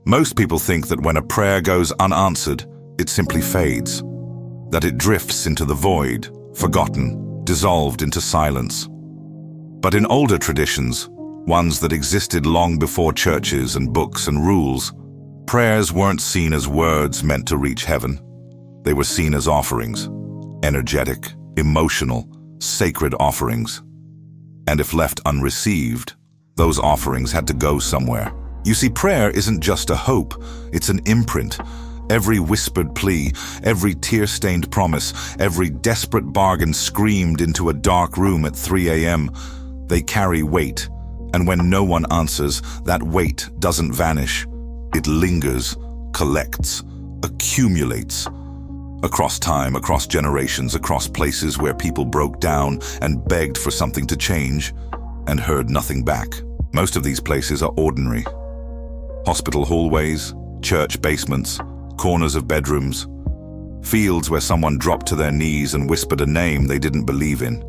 Most people think that when a prayer goes unanswered, it simply fades, that it drifts into the void, forgotten, dissolved into silence. But in older traditions, ones that existed long before churches and books and rules, prayers weren't seen as words meant to reach heaven. They were seen as offerings, energetic, emotional, sacred offerings. And if left unreceived, those offerings had to go somewhere. You see, prayer isn't just a hope, it's an imprint. Every whispered plea, every tear-stained promise, every desperate bargain screamed into a dark room at 3 a.m., they carry weight. And when no one answers, that weight doesn't vanish. It lingers, collects, accumulates. Across time, across generations, across places where people broke down and begged for something to change and heard nothing back. Most of these places are ordinary. Hospital hallways, church basements, corners of bedrooms, fields where someone dropped to their knees and whispered a name they didn't believe in.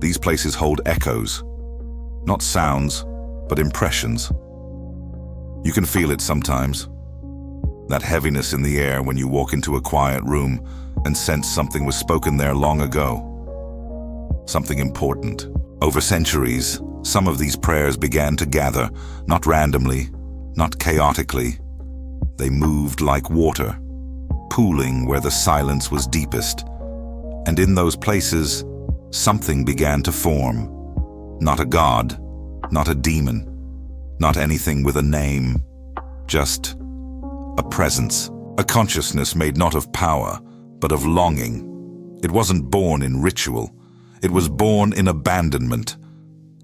These places hold echoes, not sounds, but impressions. You can feel it sometimes. That heaviness in the air when you walk into a quiet room and sense something was spoken there long ago. Something important. Over centuries, some of these prayers began to gather, not randomly, not chaotically. They moved like water, pooling where the silence was deepest. And in those places, something began to form. Not a god, not a demon, not anything with a name, just a presence, a consciousness made not of power, but of longing. It wasn't born in ritual. It was born in abandonment,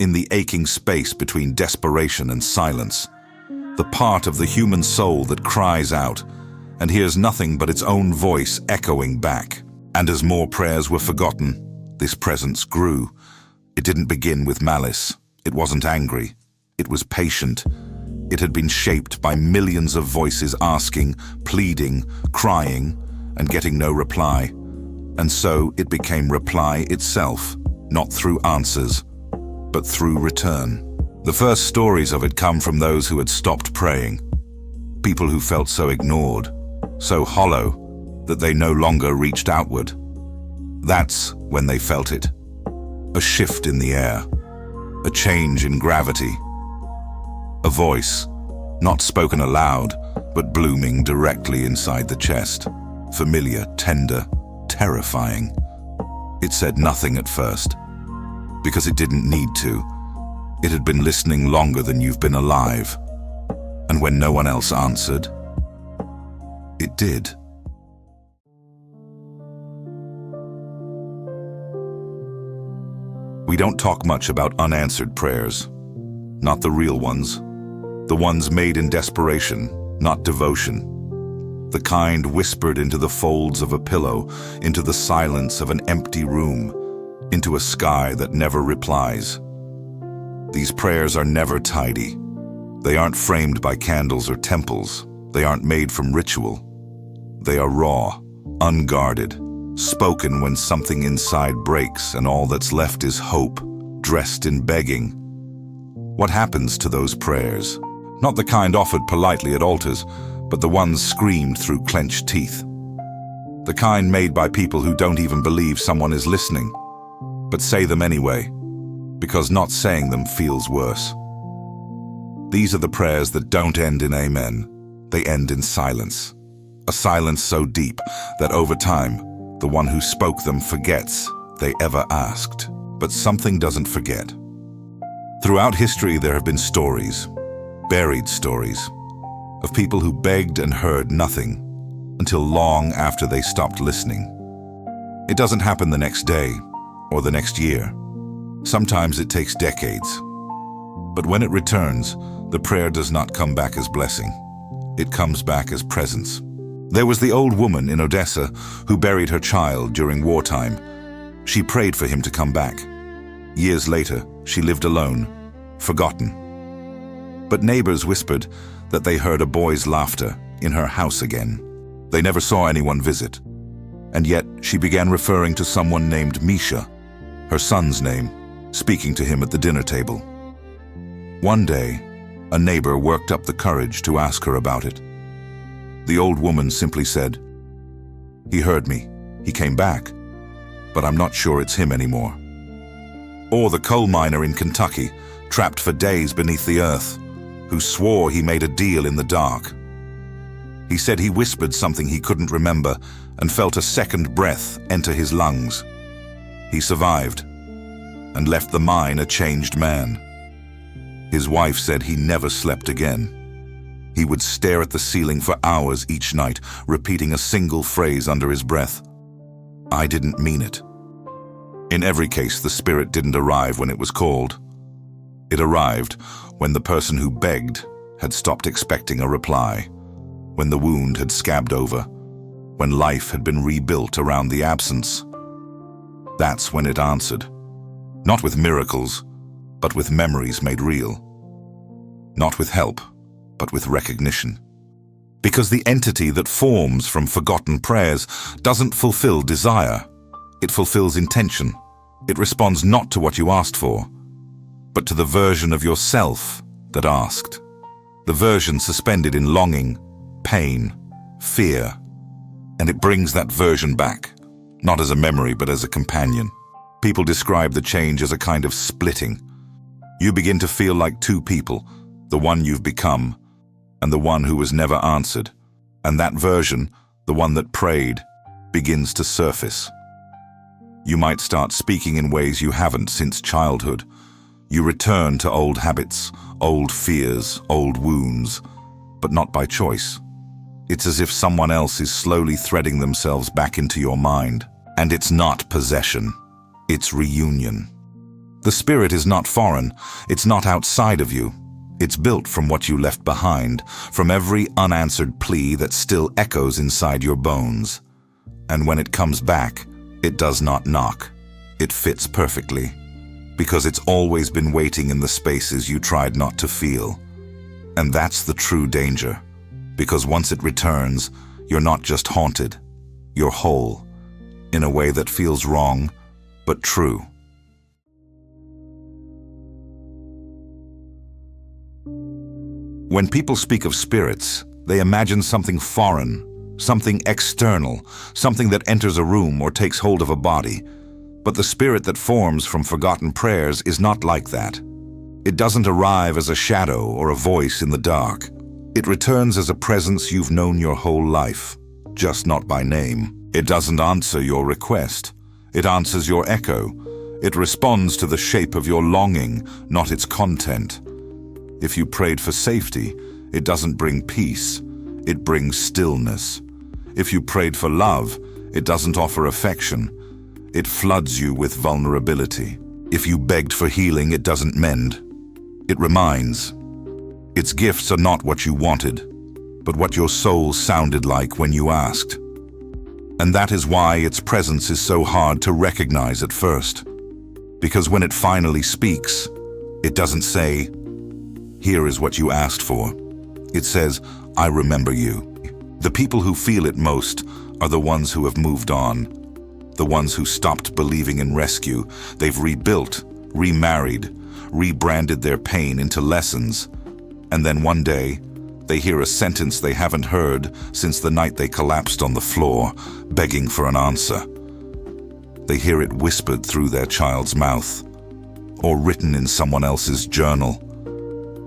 in the aching space between desperation and silence. The part of the human soul that cries out and hears nothing but its own voice echoing back. And as more prayers were forgotten, this presence grew. It didn't begin with malice. It wasn't angry. It was patient. It had been shaped by millions of voices asking, pleading, crying, and getting no reply. And so it became reply itself, not through answers, but through return. The first stories of it come from those who had stopped praying, people who felt so ignored, so hollow, that they no longer reached outward. That's when they felt it. A shift in the air, a change in gravity. A voice, not spoken aloud, but blooming directly inside the chest. Familiar, tender, terrifying. It said nothing at first, because it didn't need to. It had been listening longer than you've been alive. And when no one else answered, it did. We don't talk much about unanswered prayers. Not the real ones. The ones made in desperation, not devotion. The kind whispered into the folds of a pillow, into the silence of an empty room, into a sky that never replies. These prayers are never tidy. They aren't framed by candles or temples. They aren't made from ritual. They are raw, unguarded, spoken when something inside breaks and all that's left is hope, dressed in begging. What happens to those prayers? Not the kind offered politely at altars, but the ones screamed through clenched teeth. The kind made by people who don't even believe someone is listening, but say them anyway, because not saying them feels worse. These are the prayers that don't end in amen. They end in silence. A silence so deep that over time, the one who spoke them forgets they ever asked. But something doesn't forget. Throughout history, there have been stories, buried stories, of people who begged and heard nothing until long after they stopped listening. It doesn't happen the next day or the next year. Sometimes it takes decades. But when it returns, the prayer does not come back as blessing. It comes back as presence. There was the old woman in Odessa who buried her child during wartime. She prayed for him to come back. Years later, she lived alone, forgotten. But neighbors whispered that they heard a boy's laughter in her house again. They never saw anyone visit. And yet she began referring to someone named Misha, her son's name, speaking to him at the dinner table. One day, A neighbor worked up the courage to ask her about it. The old woman simply said, "He heard me. He came back. But I'm not sure it's him anymore." Or the coal miner in Kentucky, trapped for days beneath the earth, who swore he made a deal in the dark. He said he whispered something he couldn't remember and felt a second breath enter his lungs. He survived and left the mine a changed man. His wife said he never slept again. He would stare at the ceiling for hours each night, repeating a single phrase under his breath. "I didn't mean it." In every case, the spirit didn't arrive when it was called. It arrived when the person who begged had stopped expecting a reply, when the wound had scabbed over, when life had been rebuilt around the absence. That's when it answered. Not with miracles, but with memories made real. Not with help, but with recognition. Because the entity that forms from forgotten prayers doesn't fulfill desire. It fulfills intention. It responds not to what you asked for, but to the version of yourself that asked. The version suspended in longing, pain, fear. And it brings that version back, not as a memory, but as a companion. People describe the change as a kind of splitting. You begin to feel like two people, the one you've become, and the one who was never answered. And that version, the one that prayed, begins to surface. You might start speaking in ways you haven't since childhood. You return to old habits, old fears, old wounds, but not by choice. It's as if someone else is slowly threading themselves back into your mind. And it's not possession, it's reunion. The spirit is not foreign, it's not outside of you. It's built from what you left behind, from every unanswered plea that still echoes inside your bones. And when it comes back, it does not knock. It fits perfectly, because it's always been waiting in the spaces you tried not to feel. And that's the true danger, because once it returns, you're not just haunted, you're whole, in a way that feels wrong, but true. When people speak of spirits, they imagine something foreign, something external, something that enters a room or takes hold of a body. But the spirit that forms from forgotten prayers is not like that. It doesn't arrive as a shadow or a voice in the dark. It returns as a presence you've known your whole life, just not by name. It doesn't answer your request. It answers your echo. It responds to the shape of your longing, not its content. If you prayed for safety, it doesn't bring peace. It brings stillness. If you prayed for love, it doesn't offer affection. It floods you with vulnerability. If you begged for healing, it doesn't mend. It reminds. Its gifts are not what you wanted, but what your soul sounded like when you asked. And that is why its presence is so hard to recognize at first. Because when it finally speaks, it doesn't say, "Here is what you asked for." It says, "I remember you." The people who feel it most are the ones who have moved on, the ones who stopped believing in rescue. They've rebuilt, remarried, rebranded their pain into lessons. And then one day, they hear a sentence they haven't heard since the night they collapsed on the floor, begging for an answer. They hear it whispered through their child's mouth, or written in someone else's journal,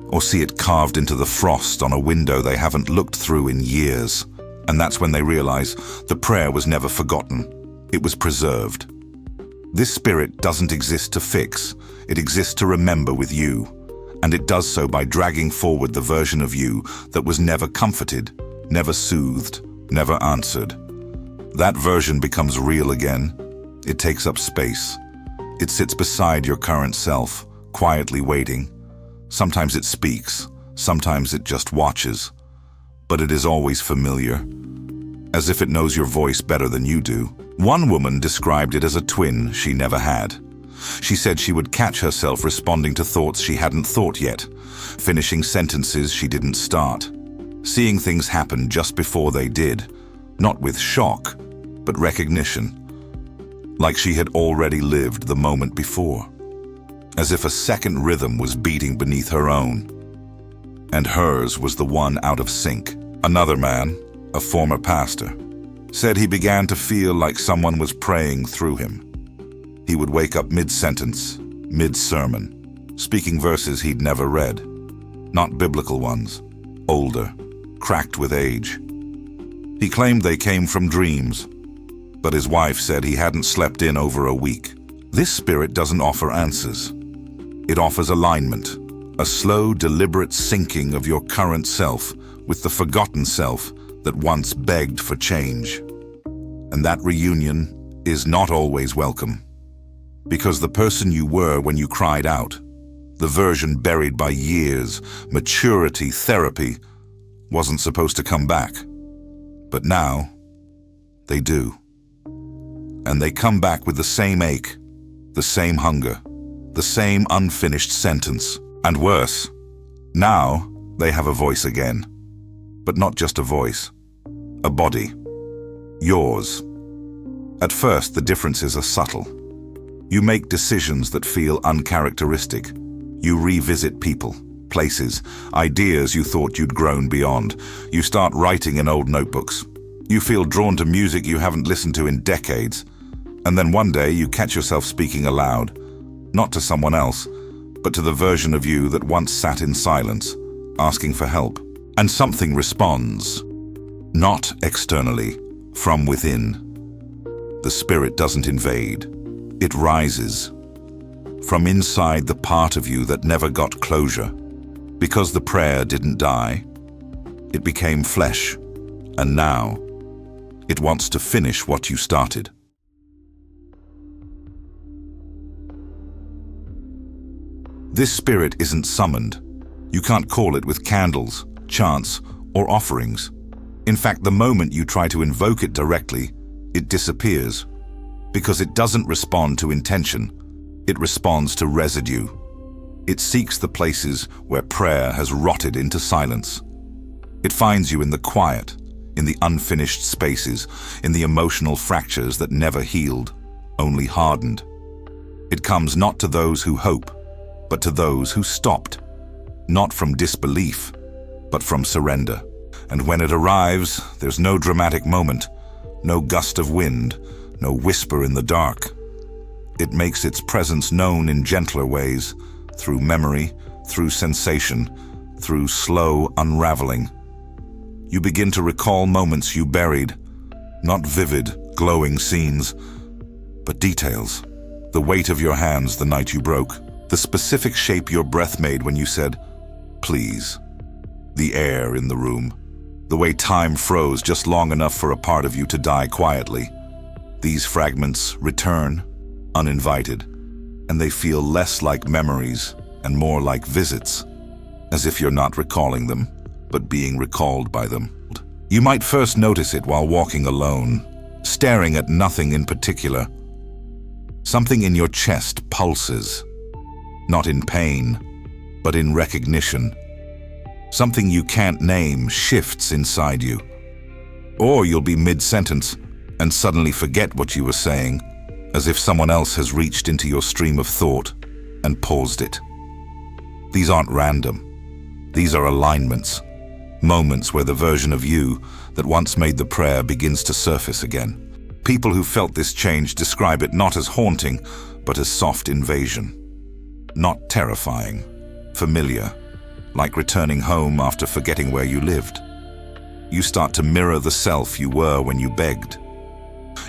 or see it carved into the frost on a window they haven't looked through in years. And that's when they realize the prayer was never forgotten. It was preserved. This spirit doesn't exist to fix. It exists to remember with you. And it does so by dragging forward the version of you that was never comforted, never soothed, never answered. That version becomes real again. It takes up space. It sits beside your current self, quietly waiting. Sometimes it speaks, sometimes it just watches. But it is always familiar, as if it knows your voice better than you do. One woman described it as a twin she never had. She said she would catch herself responding to thoughts she hadn't thought yet, finishing sentences she didn't start, seeing things happen just before they did, not with shock, but recognition, like she had already lived the moment before, as if a second rhythm was beating beneath her own. and hers was the one out of sync. Another man, a former pastor, said he began to feel like someone was praying through him. He would wake up mid-sentence, mid-sermon, speaking verses he'd never read. Not biblical ones, older, cracked with age. He claimed they came from dreams, but his wife said he hadn't slept in over a week. This spirit doesn't offer answers. It offers alignment, a slow, deliberate syncing of your current self with the forgotten self that once begged for change. And that reunion is not always welcome, because the person you were when you cried out, the version buried by years, maturity, therapy, wasn't supposed to come back. But now, they do. And they come back with the same ache, the same hunger, the same unfinished sentence. And worse, now they have a voice again. But not just a voice, a body. Yours. At first, the differences are subtle. You make decisions that feel uncharacteristic. You revisit people, places, ideas you thought you'd grown beyond. You start writing in old notebooks. You feel drawn to music you haven't listened to in decades. And then one day you catch yourself speaking aloud, not to someone else, but to the version of you that once sat in silence, asking for help. And something responds, not externally, from within. The spirit doesn't invade. It rises from inside the part of you that never got closure. Because the prayer didn't die, it became flesh, and now it wants to finish what you started. This spirit isn't summoned. You can't call it with candles, chants, or offerings. In fact, the moment you try to invoke it directly, it disappears. Because it doesn't respond to intention, it responds to residue. It seeks the places where prayer has rotted into silence. It finds you in the quiet, in the unfinished spaces, in the emotional fractures that never healed, only hardened. It comes not to those who hope, but to those who stopped. Not from disbelief, but from surrender. And when it arrives, there's no dramatic moment, no gust of wind, no whisper in the dark. It makes its presence known in gentler ways, through memory, through sensation, through slow unraveling. You begin to recall moments you buried, not vivid, glowing scenes, but details. The weight of your hands the night you broke, the specific shape your breath made when you said, "Please." The air in the room, the way time froze just long enough for a part of you to die quietly. These fragments return, uninvited, and they feel less like memories and more like visits, as if you're not recalling them, but being recalled by them. You might first notice it while walking alone, staring at nothing in particular. Something in your chest pulses, not in pain, but in recognition. Something you can't name shifts inside you. Or you'll be mid-sentence and suddenly forget what you were saying, as if someone else has reached into your stream of thought and paused it. These aren't random. These are alignments, moments where the version of you that once made the prayer begins to surface again. People who felt this change describe it not as haunting, but as soft invasion. Not terrifying, familiar, like returning home after forgetting where you lived. You start to mirror the self you were when you begged.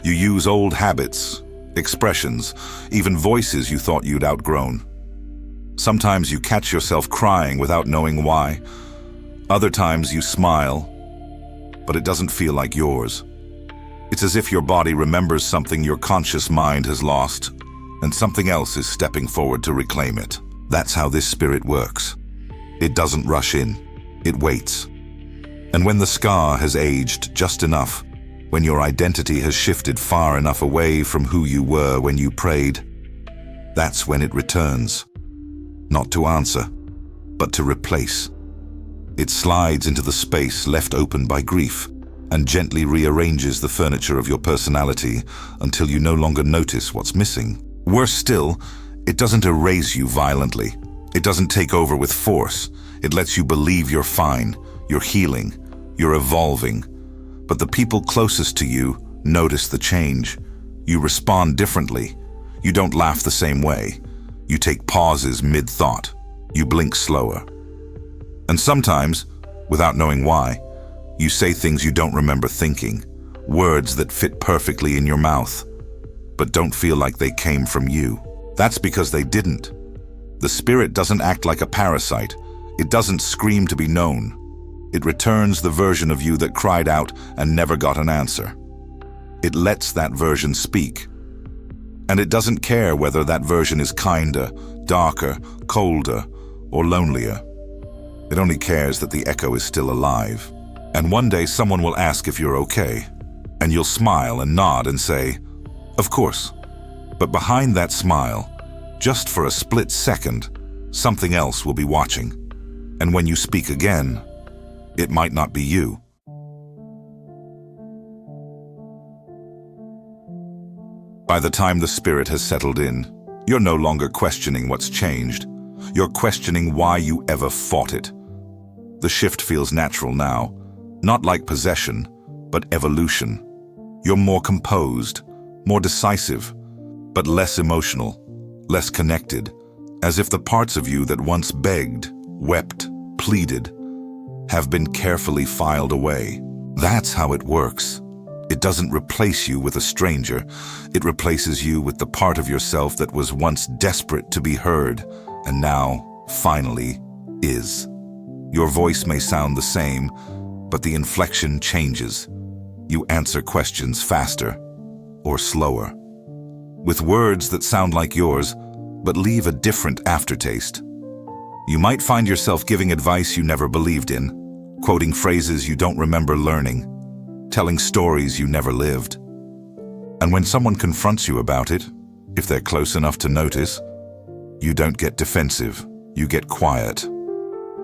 You use old habits, expressions, even voices you thought you'd outgrown. Sometimes you catch yourself crying without knowing why. Other times you smile, but it doesn't feel like yours. It's as if your body remembers something your conscious mind has lost, and something else is stepping forward to reclaim it. That's how this spirit works. It doesn't rush in, it waits. And when the scar has aged just enough, when your identity has shifted far enough away from who you were when you prayed, that's when it returns. Not to answer, but to replace. It slides into the space left open by grief and gently rearranges the furniture of your personality until you no longer notice what's missing. Worse still, it doesn't erase you violently. It doesn't take over with force. It lets you believe you're fine, you're healing, you're evolving. But the people closest to you notice the change. You respond differently. You don't laugh the same way. You take pauses mid-thought. You blink slower. And sometimes, without knowing why, you say things you don't remember thinking, words that fit perfectly in your mouth, but don't feel like they came from you. That's because they didn't. The spirit doesn't act like a parasite. It doesn't scream to be known. It returns the version of you that cried out and never got an answer. It lets that version speak. And it doesn't care whether that version is kinder, darker, colder, or lonelier. It only cares that the echo is still alive. And one day someone will ask if you're okay, and you'll smile and nod and say, "Of course." But behind that smile, just for a split second, something else will be watching. And when you speak again, it might not be you. By the time the spirit has settled in, you're no longer questioning what's changed. You're questioning why you ever fought it. The shift feels natural now, not like possession, but evolution. You're more composed, more decisive, but less emotional, less connected, as if the parts of you that once begged, wept, pleaded, have been carefully filed away. That's how it works. It doesn't replace you with a stranger. It replaces you with the part of yourself that was once desperate to be heard, and now, finally, is. Your voice may sound the same, but the inflection changes. You answer questions faster or slower, with words that sound like yours, but leave a different aftertaste. You might find yourself giving advice you never believed in, quoting phrases you don't remember learning, telling stories you never lived. And when someone confronts you about it, if they're close enough to notice, you don't get defensive, you get quiet.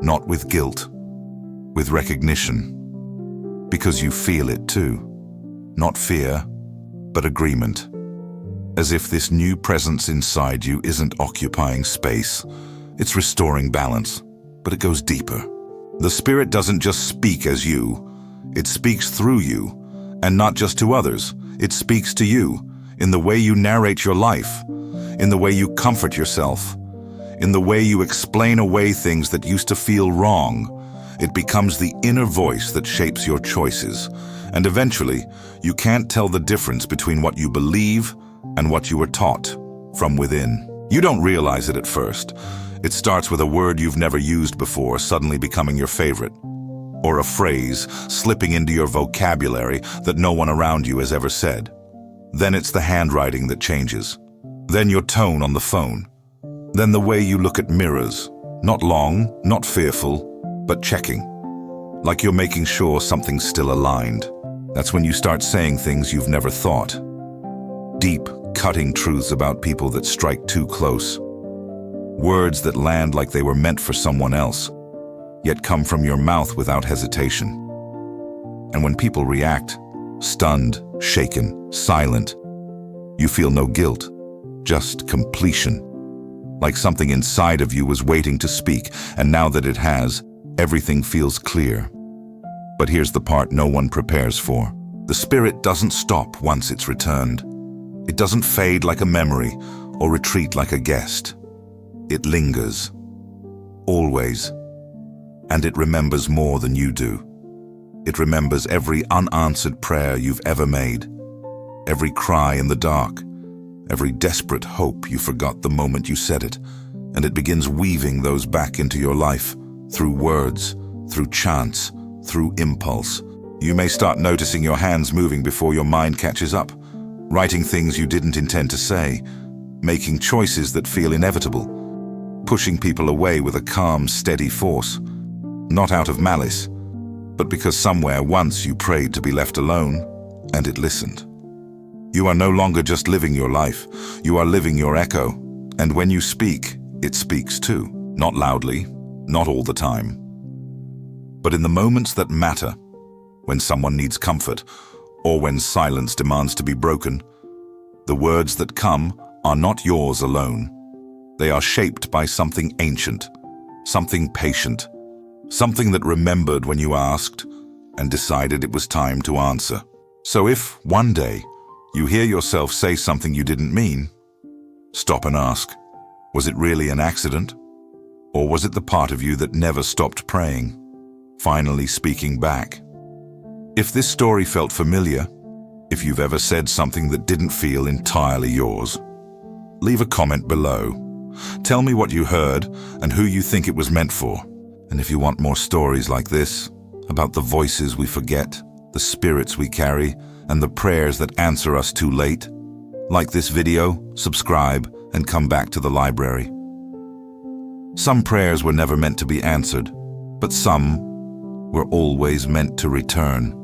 Not with guilt, with recognition. Because you feel it too. Not fear, but agreement. As if this new presence inside you isn't occupying space. It's restoring balance, but it goes deeper. The spirit doesn't just speak as you, it speaks through you, and not just to others. It speaks to you in the way you narrate your life, in the way you comfort yourself, in the way you explain away things that used to feel wrong. It becomes the inner voice that shapes your choices, and eventually, you can't tell the difference between what you believe and what you were taught from within. You don't realize it at first. It starts with a word you've never used before suddenly becoming your favorite, or a phrase slipping into your vocabulary that no one around you has ever said. Then it's the handwriting that changes. Then your tone on the phone. Then the way you look at mirrors. Not long, not fearful, but checking. Like you're making sure something's still aligned. That's when you start saying things you've never thought. Deep, cutting truths about people that strike too close. Words that land like they were meant for someone else, yet come from your mouth without hesitation. And when people react, stunned, shaken, silent, you feel no guilt, just completion. Like something inside of you was waiting to speak, and now that it has, everything feels clear. But here's the part no one prepares for. The spirit doesn't stop once it's returned. It doesn't fade like a memory or retreat like a guest. It lingers. Always. And it remembers more than you do. It remembers every unanswered prayer you've ever made, every cry in the dark, every desperate hope you forgot the moment you said it, and it begins weaving those back into your life, through words, through chants, through impulse. You may start noticing your hands moving before your mind catches up, writing things you didn't intend to say, making choices that feel inevitable, pushing people away with a calm, steady force, not out of malice, but because somewhere once you prayed to be left alone, and it listened. You are no longer just living your life, you are living your echo, and when you speak, it speaks too. Not loudly, not all the time. But in the moments that matter, when someone needs comfort, or when silence demands to be broken, the words that come are not yours alone. They are shaped by something ancient, something patient, something that remembered when you asked and decided it was time to answer. So if, one day, you hear yourself say something you didn't mean, stop and ask, was it really an accident? Or was it the part of you that never stopped praying, finally speaking back? If this story felt familiar, if you've ever said something that didn't feel entirely yours, leave a comment below. Tell me what you heard and who you think it was meant for. And if you want more stories like this, about the voices we forget, the spirits we carry, and the prayers that answer us too late, like this video, subscribe, and come back to the library. Some prayers were never meant to be answered, but some were always meant to return.